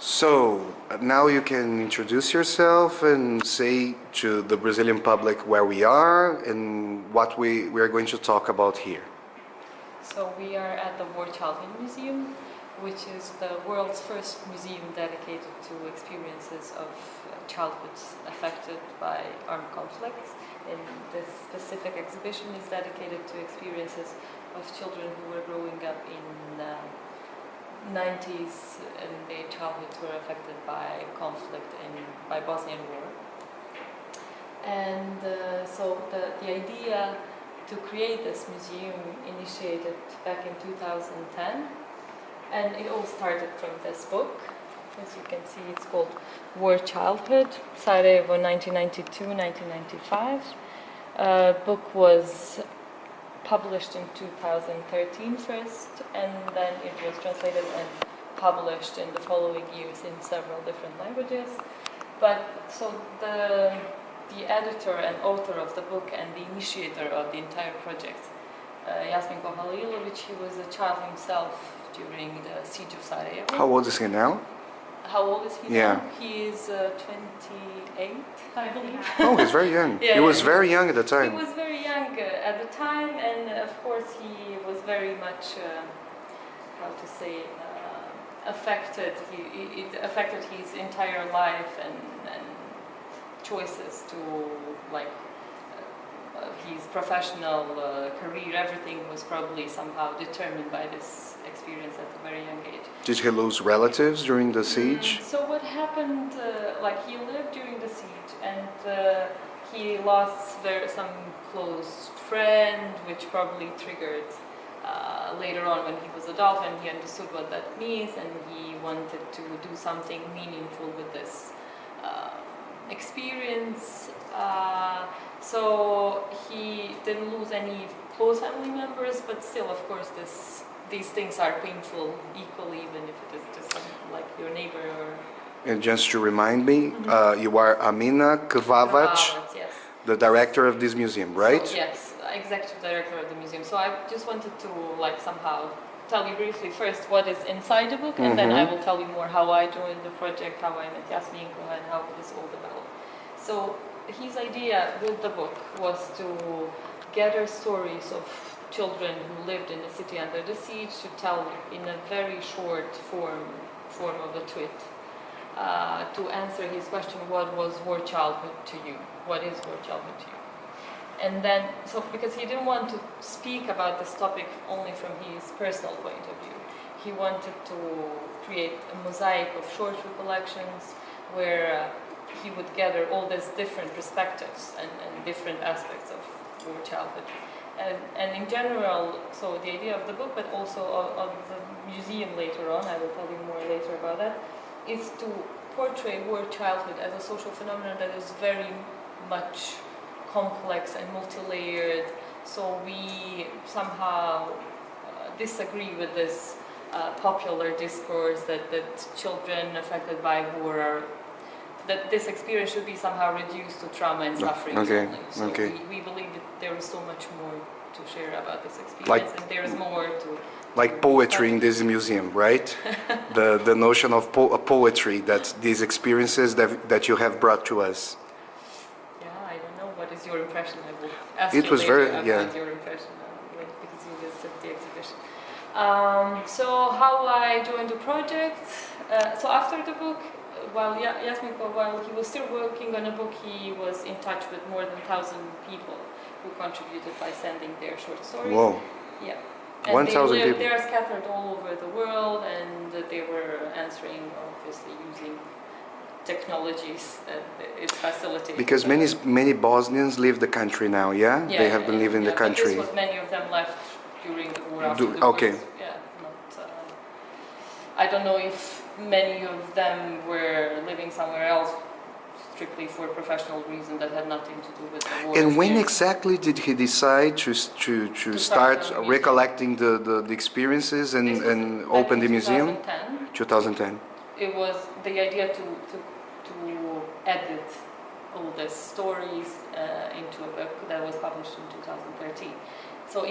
So now you can introduce yourself and say to the Brazilian public where we are and what we are going to talk about here. So we are at the War Childhood Museum, which is the world's first museum dedicated to experiences of childhoods affected by armed conflicts. And this specific exhibition is dedicated to experiences of children who were growing up in the 90s and their childhoods were affected by conflict by Bosnian War. And so the idea to create this museum initiated back in 2010, and it all started from this book. As you can see, it's called War Childhood, Sarajevo 1992-1995. Book was published in 2013 first, and then it was translated and published in the following years in several different languages. But so the editor and author of the book and the initiator of the entire project, Jasmin Kohalilovic, he was a child himself during the siege of Sarajevo. How old is he now? How old is he Yeah. now? He is 28, I believe. Oh, he's very young. Yeah, he was yeah. very young at the He time. was very young at the time, and of course he was very much, how to say, affected. It affected his entire life and choices to, like, his professional career. Everything was probably somehow determined by this experience at a very young age. Did he lose relatives during the siege? So what happened, like he lived during the siege, and he lost some close friend, which probably triggered later on when he was adult, and he understood what that means, and he wanted to do something meaningful with this experience. So he didn't lose any close family members, but still, of course, these things are painful equally, even if it is just like your neighbor or... And just to remind me, you are Amina Krvavac, yes. the director of this museum, right? So, yes, executive director of the museum. So I just wanted to, like, somehow tell you briefly first what is inside the book, and then I will tell you more how I joined the project, how I met Jasmin, and how this all developed. So his idea with the book was to gather stories of children who lived in the city under the siege, to tell in a very short form of a tweet, to answer his question, what was war childhood to you? What is war childhood to you? And then, so because he didn't want to speak about this topic only from his personal point of view, he wanted to create a mosaic of short recollections where he would gather all these different perspectives and different aspects of war childhood. And in general, so the idea of the book, but also of the museum later on, I will tell you more later about that, is to portray war childhood as a social phenomenon that is very much complex and multi-layered. So we somehow disagree with this popular discourse that children affected by war are, that this experience should be somehow reduced to trauma and suffering only. So we believe that there is so much more to share about this experience, and there is more to... Like poetry in this museum, right? the notion of poetry, that these experiences that you have brought to us. Yeah, I don't know. What is your impression? I will ask it you was later very, about yeah. your impression, because you just at the exhibition. So how I joined the project. So after the book, while Jasmin, while he was still working on a book, he was in touch with more than 1,000 people who contributed by sending their short stories. Whoa. Yeah. And 1,000 people. They are scattered all over the world, and they were answering, obviously, using technologies that it facilitates. Because many Bosnians leave the country now, yeah? They have been leaving the country. But this was many of them left during the war. After the okay. wars. Yeah, not, I don't know if many of them were living somewhere else strictly for professional reasons that had nothing to do with the war. And when exactly did he decide to start recollecting the experiences and open the museum? 2010. 2010. It was the idea to edit all the stories into a book that was published in 2013. So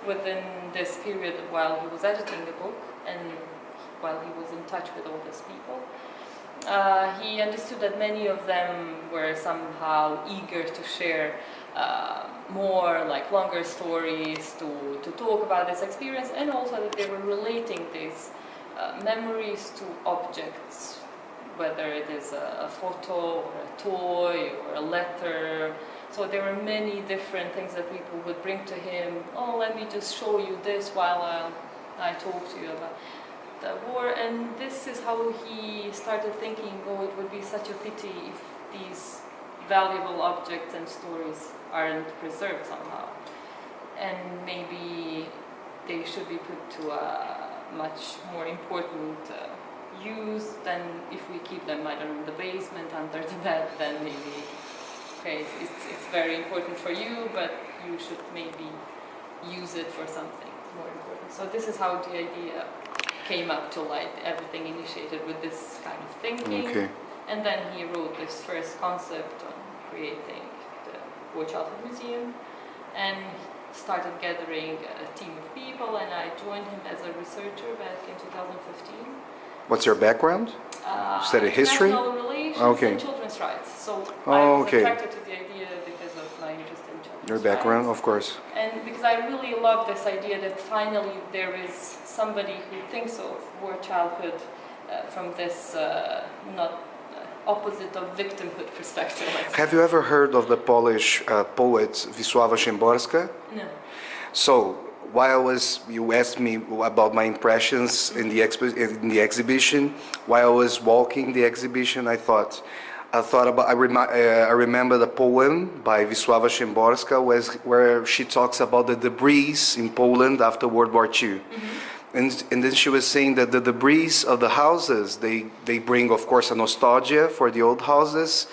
within this period while he was editing the book, and while he was in touch with all these people. He understood that many of them were somehow eager to share more, like longer stories, to talk about this experience, and also that they were relating these memories to objects, whether it is a photo or a toy or a letter. So there were many different things that people would bring to him. Oh, let me just show you this while I talk to you about the war. And this is how he started thinking, oh, it would be such a pity if these valuable objects and stories aren't preserved somehow. And maybe they should be put to a much more important use than if we keep them, I don't know, in the basement, under the bed, then maybe, okay, it's very important for you, but you should maybe use it for something more important. So this is how the idea came up to light. Everything initiated with this kind of thinking. Okay. And then he wrote this first concept on creating the War Childhood Museum, and started gathering a team of people, and I joined him as a researcher back in 2015. What's your background? Study history? International relations and children's rights. So I was attracted to the idea because of my interest in children's rights. Your background, of course. And because I really love this idea that finally there is somebody who thinks of war childhood from this not opposite of victimhood perspective. Have you ever heard of the Polish poet Wisława Szymborska? No. So, you asked me about my impressions in the exhibition. While I was walking the exhibition, I remember the poem by Wisława Szymborska where she talks about the debris in Poland after World War II. And then she was saying that the debris of the houses, they bring, of course, a nostalgia for the old houses,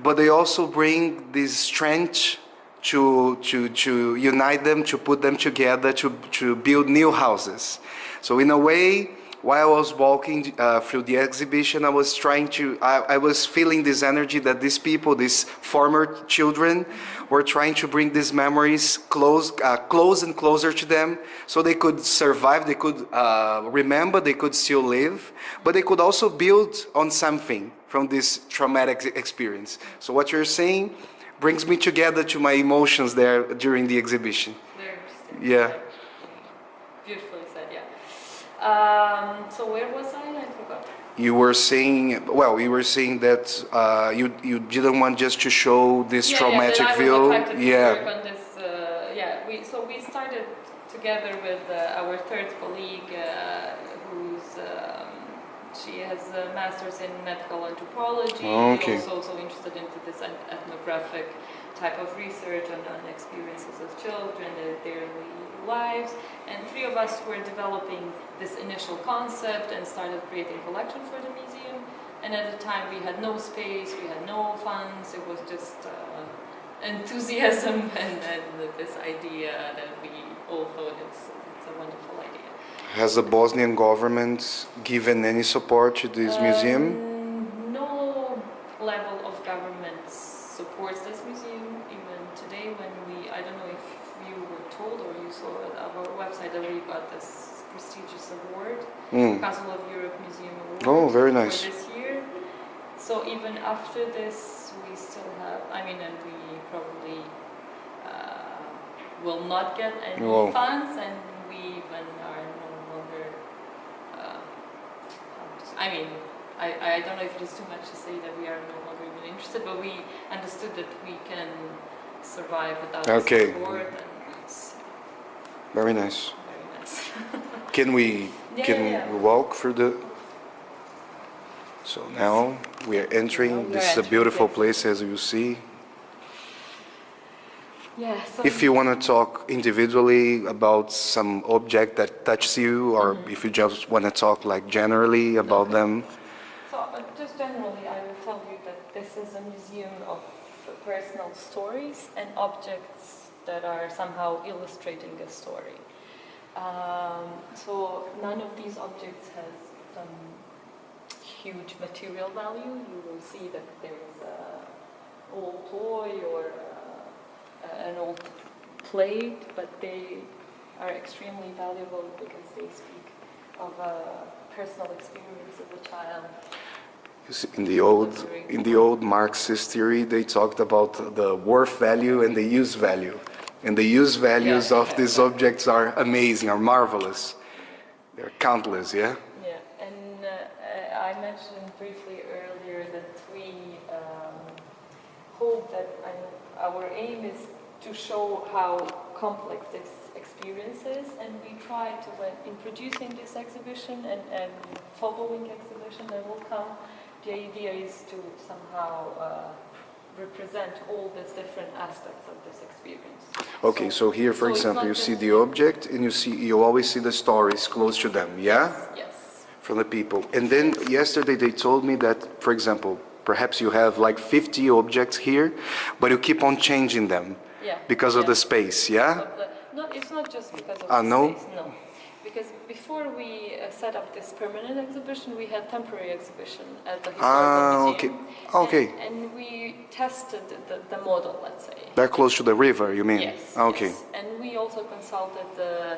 but they also bring this strength to unite them, to put them together, to build new houses. So in a way, while I was walking through the exhibition, I was feeling this energy that these people, these former children, were trying to bring these memories close and closer to them, so they could survive, they could remember, they could still live, but they could also build on something from this traumatic experience. So what you're saying brings me together to my emotions there during the exhibition. Very interesting. Yeah. Beautifully said, yeah. So where was I forgot. You were saying that you didn't want just to show this traumatic view. Work on this, so we started together with our third colleague, she has a master's in medical anthropology. Okay. Also interested into this ethnographic type of research on experiences of children, their daily lives. And three of us were developing this initial concept and started creating collection for the museum. And at the time we had no space, we had no funds, it was just enthusiasm and this idea that we all thought it's a wonderful idea. Has the Bosnian government given any support to this museum? No level of government supports this museum. Even today when I don't know if you were told or you saw at our website that we got this prestigious award, Council of Europe Museum Award. Oh, very nice. For this year. So even after this, we still have, and we probably will not get any funds, and we even are no longer, I don't know if it is too much to say that we are no longer even interested, but we understood that we can survive without support. And it's very nice. Very nice. Can we walk through the... So now we are entering. This is a beautiful place, as you see. Yeah, so if you want to talk individually about some object that touches you, or if you just want to talk like generally about them. So just generally, I will tell you that this is a museum of personal stories and objects that are somehow illustrating a story. So none of these objects has huge material value. You will see that there is an old toy or an old plate, but they are extremely valuable because they speak of a personal experience of the child. You see, in the old Marxist theory, they talked about the worth value and the use value. And the use values of these objects are amazing, are marvelous. They're countless, yeah? Yeah, and I mentioned briefly earlier that we hope that our aim is to show how complex this experience is, and we try to, when introducing this exhibition and following exhibition that will come, the idea is to somehow represent all these different aspects of this experience. Okay, so here, for example, you see the object, and you always see the stories close to them, yeah? Yes. From the people. And then yesterday they told me that, for example, perhaps you have like 50 objects here, but you keep on changing them because of the space, yeah? No, it's not just because of the no? space, no. Because before we set up this permanent exhibition, we had temporary exhibition at the Historical Museum. Okay. And we tested the model, let's say. They're close to the river, you mean? Yes. Okay. Yes. And we also consulted the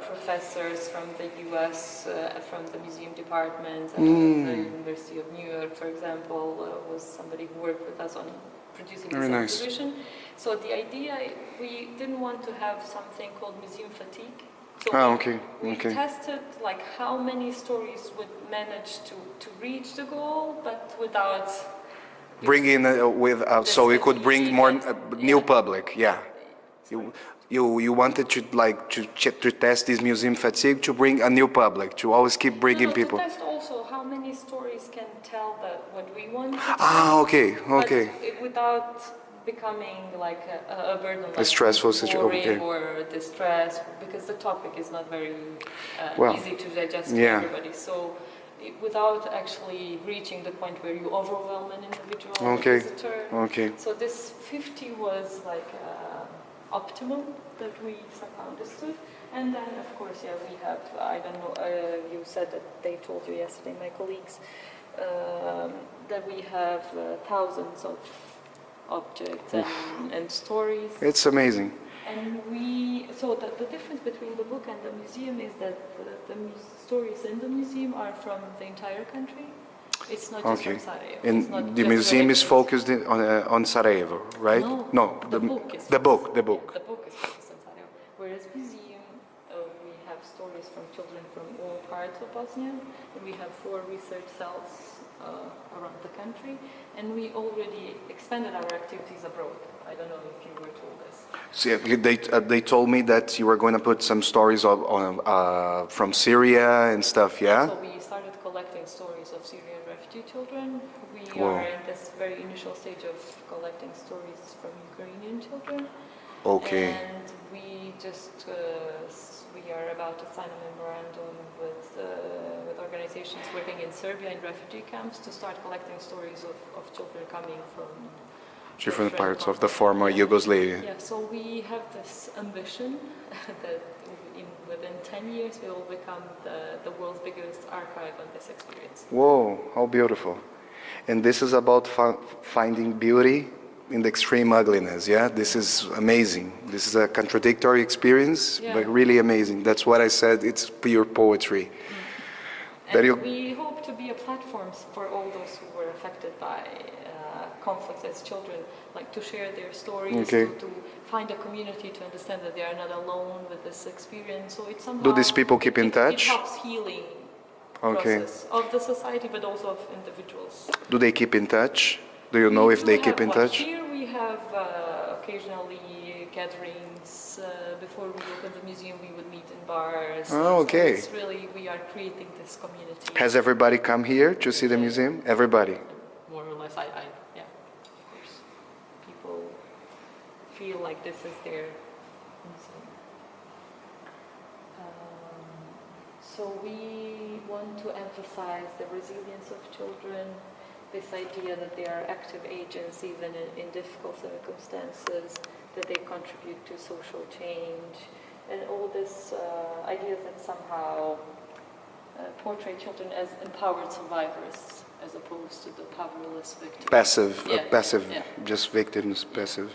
professors from the US, from the museum department, the University of New York, for example, was somebody who worked with us on producing this exhibition. So the idea, we didn't want to have something called museum fatigue. So we tested like how many stories would manage to reach the goal, but without bringing so we could bring more new public. Yeah, you wanted to test this museum fatigue to bring a new public, to always keep bringing people. To test also how many stories can tell what we want to tell. Okay. But without becoming like a burden, like a stressful situation, or distress, because the topic is not very easy to digest to everybody. So without actually reaching the point where you overwhelm an individual visitor. Okay. So this 50 was like optimum that we somehow understood. And then, of course, we have, I don't know, you said that they told you yesterday, my colleagues, that we have thousands of objects and stories. It's amazing. And so the difference between the book and the museum is that the stories in the museum are from the entire country. It's not just from Sarajevo. And the museum is focused on Sarajevo, right? No, the book is the book. Yeah, the book is focused on Sarajevo. Whereas museum, we have stories from children from all parts of Bosnia, and we have 4 research cells around the country, and we already expanded our activities abroad. I don't know if you were told this. So they told me that you were going to put some stories from Syria and stuff, yeah? So we started collecting stories of Syrian refugee children. We are in this very initial stage of collecting stories from Ukrainian children. Okay. And we just we are about to sign a memorandum with organizations working in Serbia in refugee camps to start collecting stories of children coming from different parts of the former Yugoslavia. Yeah, so we have this ambition that within 10 years we will become the world's biggest archive on this experience. Whoa, how beautiful. And this is about finding beauty in the extreme ugliness, yeah? This is amazing. This is a contradictory experience, but really amazing. That's what I said, it's pure poetry. And we hope to be a platform for all those who were affected by conflicts as children, like to share their stories, to find a community, to understand that they are not alone with this experience. So it's somehow... Do these people keep in touch? It helps healing process of the society, but also of individuals. Do they keep in touch? Do you know if they keep in touch? Here we have occasionally gatherings. Before we opened the museum, we would meet in bars. Oh, okay. So it's really, we are creating this community. Has everybody come here to see the museum? Everybody? More or less, yeah, of course. People feel like this is their museum. So we want to emphasize the resilience of children, this idea that they are active agents even in difficult circumstances, that they contribute to social change, and all these ideas that somehow portray children as empowered survivors as opposed to the powerless victims. Passive, just victims, passive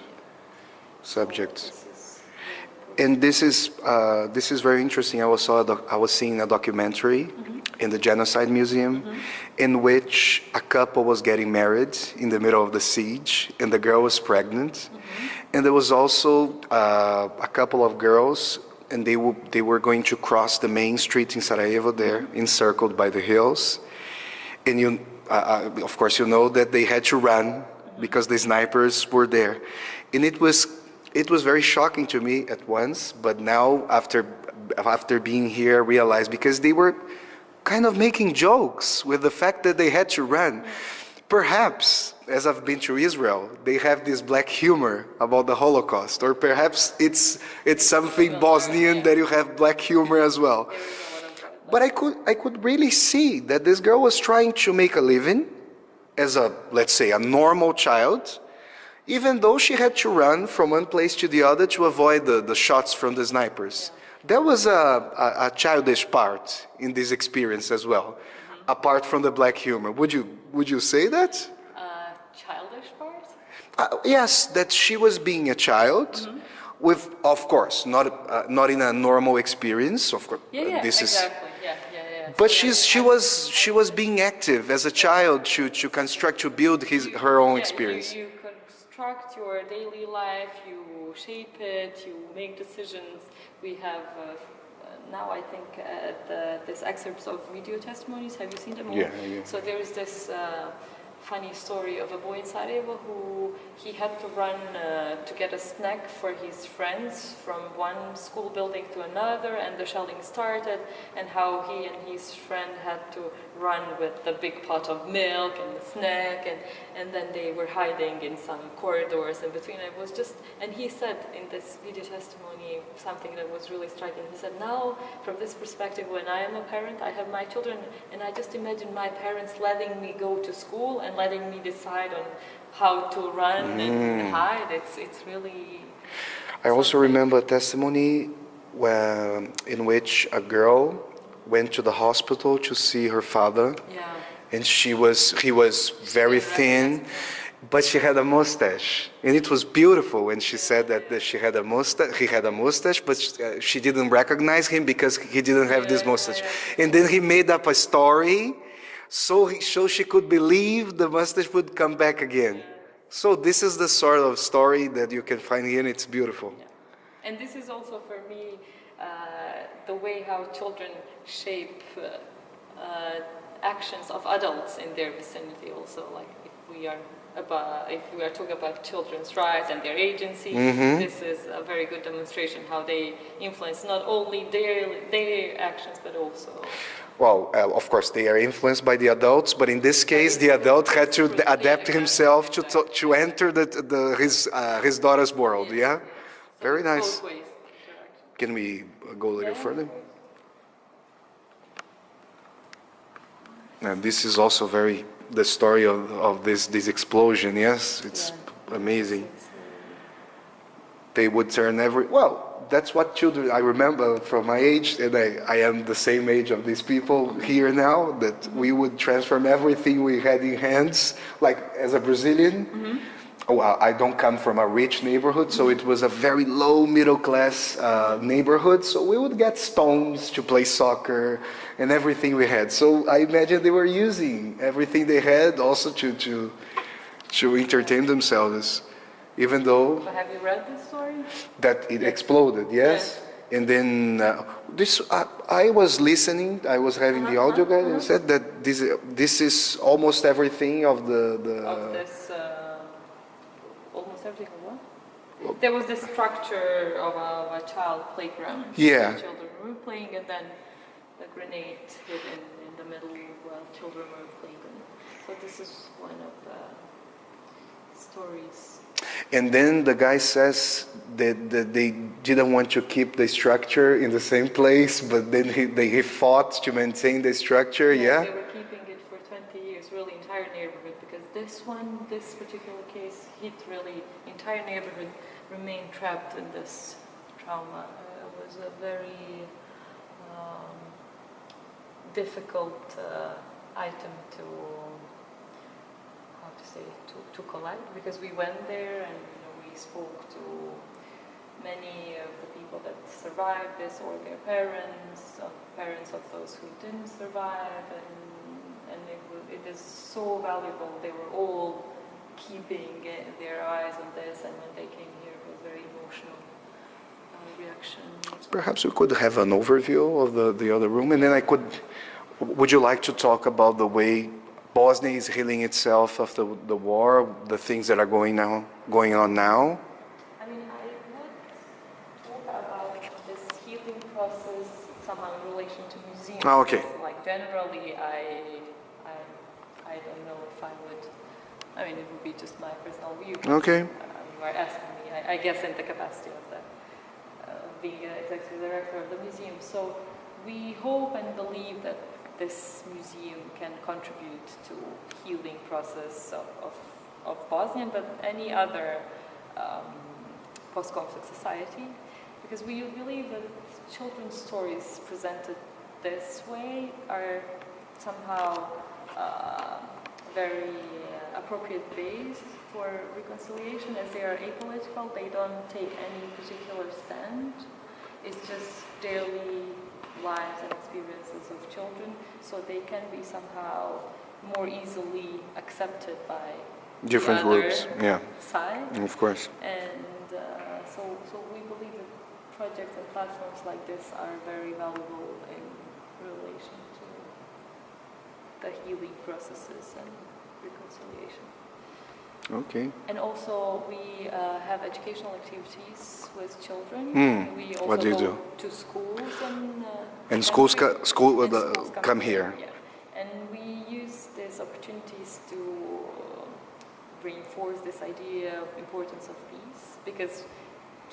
subjects. And this is very interesting. I was seeing a documentary in the Genocide Museum in which a couple was getting married in the middle of the siege, and the girl was pregnant. And there was also a couple of girls, and they were going to cross the main street in Sarajevo there, encircled by the hills. And of course, you know that they had to run because the snipers were there. And it was very shocking to me at once, but now after being here, I realized because they were kind of making jokes with the fact that they had to run. Perhaps, as I've been to Israel, they have this black humor about the Holocaust, or perhaps it's something Bosnian that you have black humor as well. But I could really see that this girl was trying to make a living as let's say, a normal child, even though she had to run from one place to the other to avoid the shots from the snipers. There was a childish part in this experience as well, apart from the black humor. Would you say that? Childish part? Yes, that she was being a child, with, of course, not in a normal experience. Of course, Exactly. But she was being active as a child to build her own experience. You construct your daily life, you shape it, you make decisions. We have now, I think, this excerpts of video testimonies. Have you seen them all? Yeah. So there is this funny story of a boy in Sarajevo who he had to run to get a snack for his friends from one school building to another, and the shelling started, and how he and his friend had to run with the big pot of milk and the snack, and then they were hiding in some corridors in between. It was just, and he said in this video testimony something that was really striking. He said, now from this perspective, when I am a parent, I have my children, and I just imagine my parents letting me go to school and letting me decide on how to run and hide. It's really I also remember a testimony in which a girl went to the hospital to see her father, and he was very thin, but she had a mustache, and it was beautiful. And she said that he had a mustache, but she didn't recognize him because he didn't have this mustache. And then he made up a story so she could believe the mustache would come back again. So this is the sort of story that you can find here, and it's beautiful. And this is also for me the way how children shape actions of adults in their vicinity. Also, like if we are talking about children's rights and their agency, this is a very good demonstration how they influence not only their actions but also. Well, of course, they are influenced by the adults, but in this case, the adult had to adapt himself to enter his daughter's world. Yeah, So very nice. both ways. Can we go a little further? And this is also the story of this explosion. Yes, it's amazing. They would turn that's what children, I remember from my age, and I am the same age of these people here now, that we would transform everything we had in hands, like as a Brazilian. I don't come from a rich neighborhood, so it was a very low middle class neighborhood, so we would get stones to play soccer and everything we had. So I imagine they were using everything they had also to entertain themselves. Even though But have you read this story? that it exploded, yes? And then I was listening, I was having the audio guide, and said that this is almost everything of Of this, almost everything of what? There was this structure of a child playground. Yeah. The children were playing, and then the grenade hit in the middle while children were playing. So this is one of the stories. And then the guy says that they didn't want to keep the structure in the same place, but then he fought to maintain the structure, yeah? They were keeping it for 20 years, really entire neighborhood, because this particular case hit really entire neighborhood, remained trapped in this trauma. It was a very difficult item to collect, because we went there and we spoke to many of the people that survived this, or their parents of those who didn't survive, and it is so valuable. They were all keeping their eyes on this, and when they came here, it was very emotional reaction. Perhaps we could have an overview of the other room, and then would you like to talk about the way Bosnia is healing itself after the war, the things that are going on now? I mean, I would talk about this healing process somehow in relation to museums. Oh, okay. Like generally, I don't know if I would. I mean, it would be just my personal view. Okay. You are asking me, I guess, in the capacity of being executive director of the museum. So we hope and believe that this museum can contribute to healing process of Bosnia, but any other post-conflict society, because we believe that children's stories presented this way are somehow very appropriate base for reconciliation, as they are apolitical. They don't take any particular stand. It's just daily lives and experiences of children, so they can be somehow more easily accepted by different the other groups. Yeah, side. of course. And so we believe that projects and platforms like this are very valuable in relation to the healing processes and reconciliation. Okay. And also we have educational activities with children. We also What do you go do? to schools And schools schools come here. Yeah. And we use these opportunities to reinforce this idea of importance of peace, because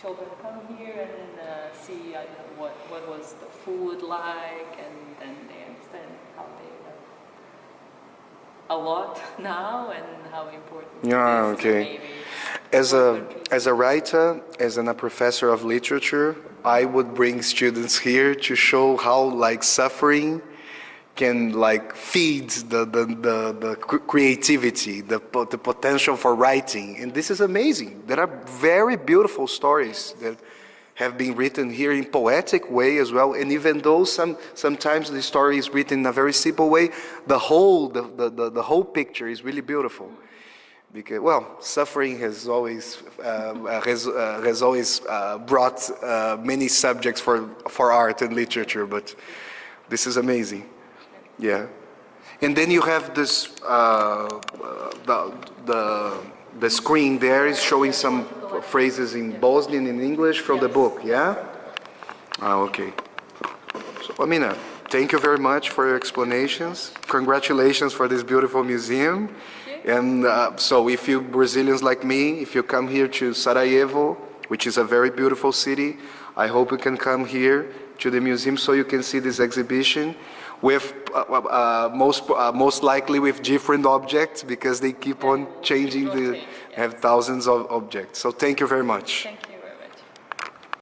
children come here and see, I don't know, what was the food like, and then they understand how they have a lot now and how important it is to maybe As a writer, as a professor of literature, I would bring students here to show how suffering can feed the creativity, the potential for writing, and this is amazing. There are very beautiful stories that have been written here in poetic way as well, and even though sometimes the story is written in a very simple way, the whole picture is really beautiful. Because suffering has always brought many subjects for art and literature, but this is amazing. Yeah, and then you have this the screen there is showing some phrases in Bosnian and English from the book. Yeah. Okay. So Amina, thank you very much for your explanations. Congratulations for this beautiful museum. And so if you Brazilians like me, if you come here to Sarajevo, which is a very beautiful city, I hope you can come here to the museum so you can see this exhibition with most likely with different objects, because they keep on changing have thousands of objects. So thank you very much. Thank you.